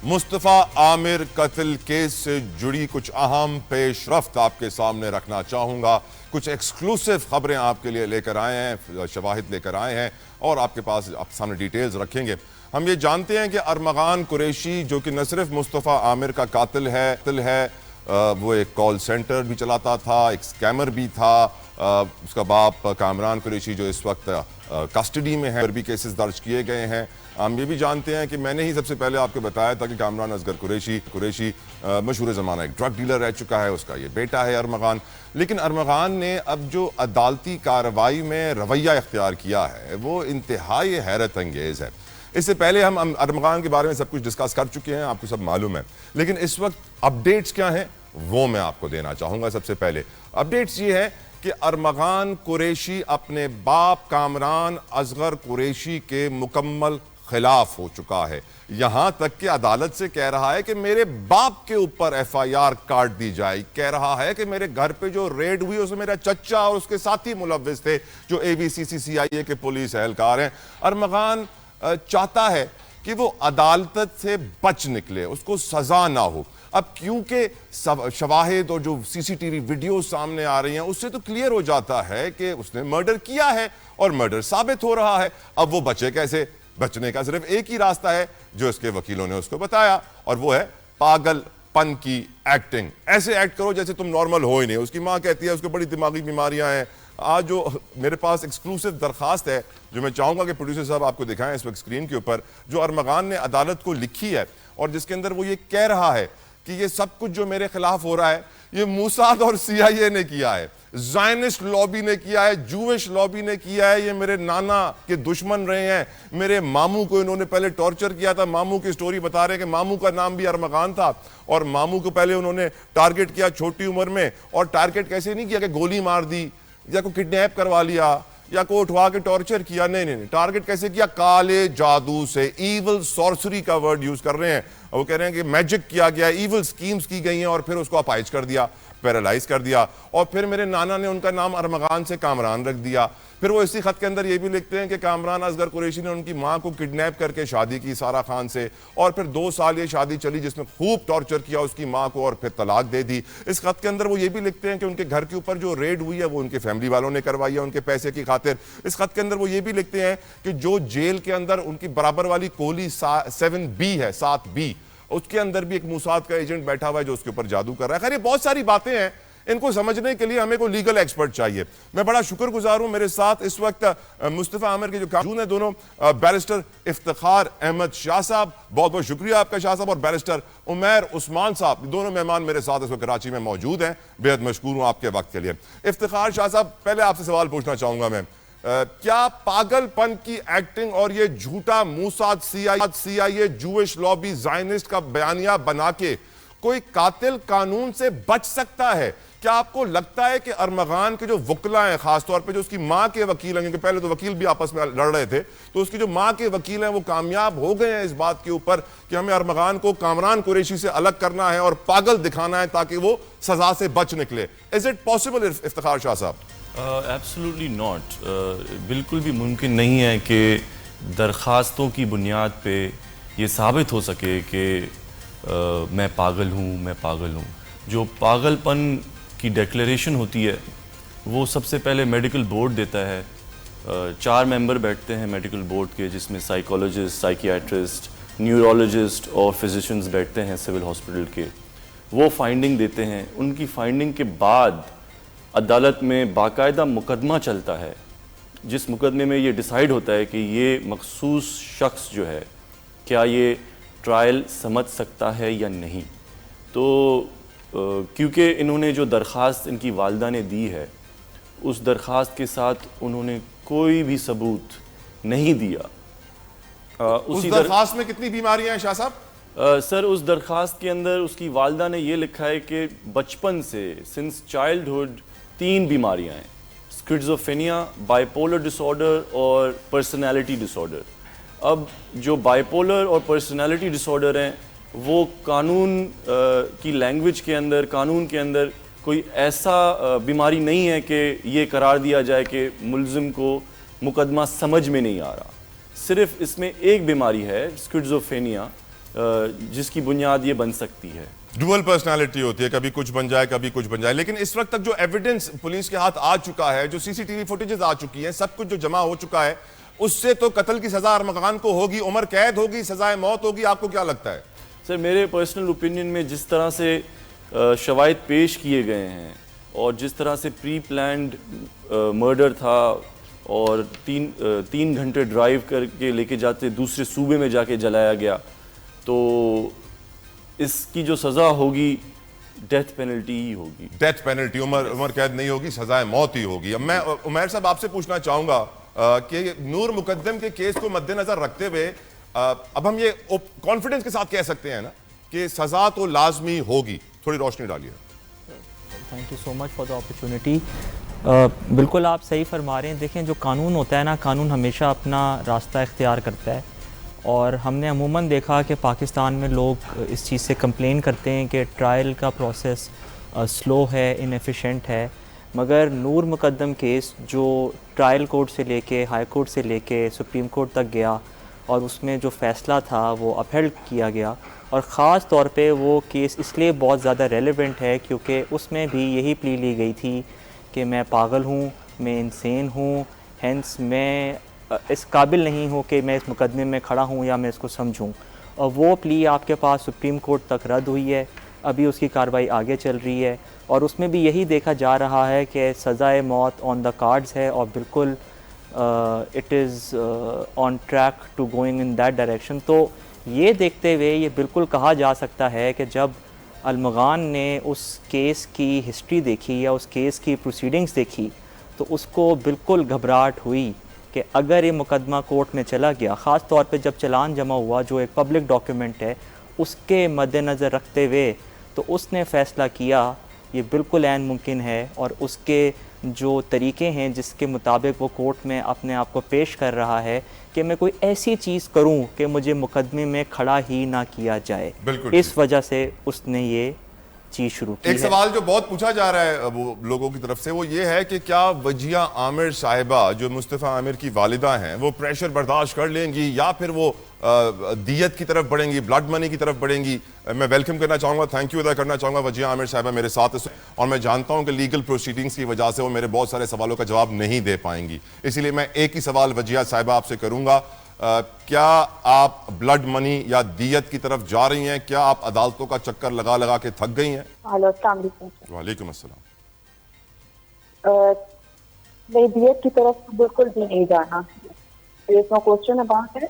مصطفیٰ عامر قتل کیس سے جڑی کچھ اہم پیش رفت آپ کے سامنے رکھنا چاہوں گا. کچھ ایکسکلوسیو خبریں آپ کے لیے لے کر آئے ہیں, شواہد لے کر آئے ہیں اور آپ کے پاس آپ سامنے ڈیٹیلز رکھیں گے. ہم یہ جانتے ہیں کہ ارمغان قریشی جو کہ نہ صرف مصطفیٰ عامر کا قاتل ہے, وہ ایک کال سینٹر بھی چلاتا تھا, ایک سکیمر بھی تھا. اس کا باپ کامران قریشی جو اس وقت کسٹڈی میں ہے, بھی کیسز درج کیے گئے ہیں. ہم یہ بھی جانتے ہیں کہ میں نے ہی سب سے پہلے آپ کو بتایا تھا کہ کامران اصغر قریشی مشہور زمانہ ایک ڈرگ ڈیلر رہ چکا ہے, اس کا یہ بیٹا ہے ارمغان. لیکن ارمغان نے اب جو عدالتی کارروائی میں رویہ اختیار کیا ہے وہ انتہائی حیرت انگیز ہے. اس سے پہلے ہم ارمغان کے بارے میں سب کچھ ڈسکس کر چکے ہیں, آپ کو سب معلوم ہے. لیکن اس وقت اپڈیٹس کیا ہیں وہ میں آپ کو دینا چاہوں گا. سب سے پہلے اپڈیٹس یہ ہے کہ ارمغان قریشی اپنے باپ کامران اصغر قریشی کے مکمل خلاف ہو چکا ہے. یہاں تک کہ عدالت سے کہہ رہا ہے کہ میرے باپ کے اوپر ایف آئی آر کاٹ دی جائے. کہہ رہا ہے کہ میرے گھر پہ جو ریڈ ہوئی اس میں میرا چچا اور اس کے ساتھی ملوث تھے جو ABCC-CIA کے پولیس اہلکار ہیں. ارمغان چاہتا ہے کہ وہ عدالت سے بچ نکلے, اس کو سزا نہ ہو. اب کیونکہ شواہد اور جو CCTV ویڈیو سامنے آ رہی ہیں اس سے تو کلیئر ہو جاتا ہے کہ اس نے مرڈر کیا ہے اور مرڈر ثابت ہو رہا ہے. اب وہ بچے کیسے؟ بچنے کا صرف ایک ہی راستہ ہے جو اس کے وکیلوں نے اس کو بتایا, اور وہ ہے پاگل پن کی ایکٹنگ. ایسے ایکٹ کرو جیسے تم نارمل ہو ہی نہیں. اس کی ماں کہتی ہے اس کو بڑی دماغی بیماریاں ہیں. آج جو میرے پاس ایکسکلوسیو درخواست ہے جو میں چاہوں گا کہ پروڈیوسر صاحب آپ کو دکھائیں اس وقت اسکرین کے اوپر, جو ارمغان نے عدالت کو لکھی ہے اور جس کے اندر وہ یہ کہہ رہا ہے کہ یہ سب کچھ جو میرے خلاف ہو رہا ہے یہ موساد اور CIA نے کیا ہے, زائنسٹ لابی نے کیا ہے, جوش لابی نے کیا ہے. یہ میرے نانا کے دشمن رہے ہیں. میرے ماموں کو انہوں نے پہلے ٹارچر کیا تھا. ماموں کی سٹوری بتا رہے ہیں کہ ماموں کا نام بھی ارمغان تھا اور ماموں کو پہلے انہوں نے ٹارگٹ کیا چھوٹی عمر میں. اور ٹارگٹ کیسے نہیں کیا کہ گولی مار دی یا کو کڈنیپ کروا لیا یا کو اٹھوا کے ٹارچر کیا. نہیں, ٹارگٹ کیسے کیا؟ کالے جادو سے. ایول سورسری کا ورڈ یوز کر رہے ہیں. وہ کہہ رہے ہیں کہ میجک کیا گیا, ایول سکیمز کی گئی ہیں اور پھر اس کو اپائج کر دیا, پیرالائز کر دیا. اور پھر میرے نانا نے ان کا نام ارمغان سے کامران رکھ دیا. پھر وہ اسی خط کے اندر یہ بھی لکھتے ہیں کہ کامران اصغر قریشی نے ان کی ماں کو کڈنیپ کر کے شادی کی سارا خان سے, اور پھر 2 سال یہ شادی چلی جس میں خوب ٹارچر کیا اس کی ماں کو اور پھر طلاق دے دی. اس خط کے اندر وہ یہ بھی لکھتے ہیں کہ ان کے گھر کے اوپر جو ریڈ ہوئی ہے وہ ان کے فیملی والوں نے کروائی ہے ان کے پیسے کی خاطر. اس خط کے اندر وہ یہ بھی لکھتے ہیں کہ جو جیل کے اندر ان کی برابر والی کولی 7B ہے, 7B, اس کے اندر بھی ایک موساد کا ایجنٹ بیٹھا ہوا ہے جو اس کے اوپر جادو کر رہا ہے. خیر یہ بہت ساری باتیں ہیں, ان کو سمجھنے کے لیے ہمیں کوئی لیگل ایکسپرٹ چاہیے. میں بڑا شکر گزار ہوں, میرے ساتھ اس وقت مصطفیٰ عامر کے جو کارکن ہیں دونوں, بیرسٹر افتخار احمد شاہ صاحب, بہت بہت شکریہ آپ کا شاہ صاحب, اور بیرسٹر عمیر عثمان صاحب. دونوں مہمان میرے ساتھ اس وقت کراچی میں موجود ہیں. بہت مشکور ہوں آپ کے وقت کے لیے. افتخار شاہ صاحب, پہلے آپ سے سوال پوچھنا چاہوں گا میں, کیا پاگل پن کی ایکٹنگ اور یہ جھوٹا موساد CIA جوش لابی زائنسٹ کا بیانیہ بنا کے کوئی قاتل قانون سے بچ سکتا ہے؟ کیا آپ کو لگتا ہے کہ ارمغان کے جو وکلا ہیں, خاص طور پہ جو اس کی ماں کے وکیل ہیں, کیونکہ پہلے تو وکیل بھی آپس میں لڑ رہے تھے, تو اس کی جو ماں کے وکیل ہیں وہ کامیاب ہو گئے ہیں اس بات کے اوپر کہ ہمیں ارمغان کو کامران قریشی سے الگ کرنا ہے اور پاگل دکھانا ہے تاکہ وہ سزا سے بچ نکلے؟ از اٹ پاسبل افتخار شاہ صاحب؟ Absolutely not. بالکل بھی ممکن نہیں ہے کہ درخواستوں کی بنیاد پہ یہ ثابت ہو سکے کہ میں پاگل ہوں. جو پاگل پن کی ڈیکلیریشن ہوتی ہے وہ سب سے پہلے میڈیکل بورڈ دیتا ہے. 4 ممبر بیٹھتے ہیں میڈیکل بورڈ کے, جس میں سائیکالوجسٹ, سائیکیاٹرسٹ, نیورولوجسٹ اور فزیشنز بیٹھتے ہیں سول ہاسپٹل کے. وہ فائنڈنگ دیتے ہیں. ان کی فائنڈنگ کے بعد عدالت میں باقاعدہ مقدمہ چلتا ہے, جس مقدمے میں یہ ڈیسائیڈ ہوتا ہے کہ یہ مخصوص شخص جو ہے کیا یہ ٹرائل سمجھ سکتا ہے یا نہیں. تو کیونکہ انہوں نے جو درخواست ان کی والدہ نے دی ہے اس درخواست کے ساتھ انہوں نے کوئی بھی ثبوت نہیں دیا. اس درخواست میں کتنی بیماریاں ہیں شاہ صاحب؟ سر اس درخواست کے اندر اس کی والدہ نے یہ لکھا ہے کہ بچپن سے سنس چائلڈہڈ 3 بیماریاں ہیں: schizophrenia, bipolar disorder اور پرسنالٹی ڈس آرڈر. اب جو بائی پولر اور پرسنالٹی ڈس آرڈر ہیں وہ قانون کی لینگویج کے اندر, قانون کے اندر کوئی ایسا بیماری نہیں ہے کہ یہ قرار دیا جائے کہ ملزم کو مقدمہ سمجھ میں نہیں آ رہا. صرف اس میں ایک بیماری ہے اسکیزوفرینیا جس کی بنیاد یہ بن سکتی ہے. ڈوئل پرسنالٹی ہوتی ہے, کبھی کچھ بن جائے کبھی کچھ بن جائے. لیکن اس وقت تک جو ایویڈنس پولیس کے ہاتھ آ چکا ہے, جو سی سی ٹی وی فوٹیجز آ چکی ہیں, سب کچھ جو جمع ہو چکا ہے, اس سے تو قتل کی سزا ارمغان کو ہوگی, عمر قید ہوگی, سزائے موت ہوگی. آپ کو کیا لگتا ہے؟ سر میرے پرسنل اوپینین میں جس طرح سے شواہد پیش کیے گئے ہیں اور جس طرح سے پری پلانڈ مرڈر تھا اور تین گھنٹے ڈرائیو کر کے لے کے جاتے دوسرے صوبے میں جا کے جلایا گیا, تو اس کی جو سزا ہوگی ڈیتھ پینلٹی ہی ہوگی. ڈیتھ پینلٹی, عمر قید نہیں ہوگی, سزائے موت ہی ہوگی. اب میں عمیر صاحب آپ سے پوچھنا چاہوں گا کہ نور مقدم کے کیس کو مد نظر رکھتے ہوئے اب ہم یہ کانفیڈنس کے ساتھ کہہ سکتے ہیں نا کہ سزا تو لازمی ہوگی. تھوڑی روشنی ڈالیے. Thank you so much for the opportunity. بالکل آپ صحیح فرما رہے ہیں. دیکھیں جو قانون ہوتا ہے نا, قانون ہمیشہ اپنا راستہ اختیار کرتا ہے, اور ہم نے عموماً دیکھا کہ پاکستان میں لوگ اس چیز سے کمپلین کرتے ہیں کہ ٹرائل کا پروسیس سلو ہے, انیفیشینٹ ہے. مگر نور مقدم کیس جو ٹرائل کورٹ سے لے کے ہائی کورٹ سے لے کے سپریم کورٹ تک گیا, اور اس میں جو فیصلہ تھا وہ اپہیلڈ کیا گیا, اور خاص طور پہ وہ کیس اس لیے بہت زیادہ ریلیونٹ ہے کیونکہ اس میں بھی یہی پلی لی گئی تھی کہ میں پاگل ہوں, میں انسین ہوں, ہینس میں اس قابل نہیں ہوں کہ میں اس مقدمے میں کھڑا ہوں یا میں اس کو سمجھوں. اور وہ پلی آپ کے پاس سپریم کورٹ تک رد ہوئی ہے, ابھی اس کی کارروائی آگے چل رہی ہے, اور اس میں بھی یہی دیکھا جا رہا ہے کہ سزائے موت آن دا کارڈز ہے, اور بالکل it is on track to going in that direction. تو یہ دیکھتے ہوئے یہ بالکل کہا جا سکتا ہے کہ جب ارمغان نے اس کیس کی ہسٹری دیکھی یا اس کیس کی پروسیڈنگز دیکھی تو اس کو بالکل گھبراہٹ ہوئی کہ اگر یہ مقدمہ کورٹ میں چلا گیا, خاص طور پہ جب چلان جمع ہوا جو ایک پبلک ڈاکیومنٹ ہے, اس کے مد نظر رکھتے ہوئے تو اس نے فیصلہ کیا یہ بالکل عین ممکن ہے, اور اس کے جو طریقے ہیں جس کے مطابق وہ کورٹ میں اپنے آپ کو پیش کر رہا ہے کہ میں کوئی ایسی چیز کروں کہ مجھے مقدمے میں کھڑا ہی نہ کیا جائے, اس وجہ سے اس نے یہ چیز شروع کی. ایک سوال جو بہت پوچھا جا رہا ہے وہ لوگوں کی طرف سے, وہ یہ ہے کہ کیا وجیہ عامر صاحبہ جو مصطفیٰ عامر کی والدہ ہیں وہ پریشر برداشت کر لیں گی, یا پھر وہ دیت کی طرف بڑھیں گی, بلڈ منی کی طرف بڑھیں گی؟ میں ویلکم کرنا چاہوں گا, تھینک یو ادا کرنا چاہوں گا وجیہ عامر صاحبہ میرے ساتھ, اور میں جانتا ہوں کہ لیگل پروسیڈنگز کی وجہ سے وہ میرے بہت سارے سوالوں کا جواب نہیں دے پائیں گی, اسی لیے میں ایک ہی سوال وجیہ صاحبہ آپ سے کروں گا. کیا آپ بلڈ منی یا دیت کی طرف جا رہی ہیں؟ کیا آپ عدالتوں کا چکر لگا لگا کے تھک گئی ہیں؟ السلام علیکم. وعلیکم السلام. میں دیت کی طرف بالکل بھی نہیں جانا. کوشچن اباؤٹ ہے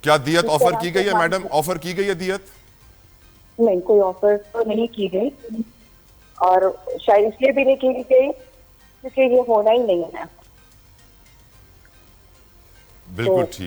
کیا دیت آفر کی گئی ہے میڈم؟ آفر کی گئی ہے دیت؟ نہیں, کوئی آفر تو نہیں کی گئی, اور شاید اس لیے بھی نہیں کی گئی کیونکہ یہ ہونا ہی نہیں ہے. بالکل ٹھیک.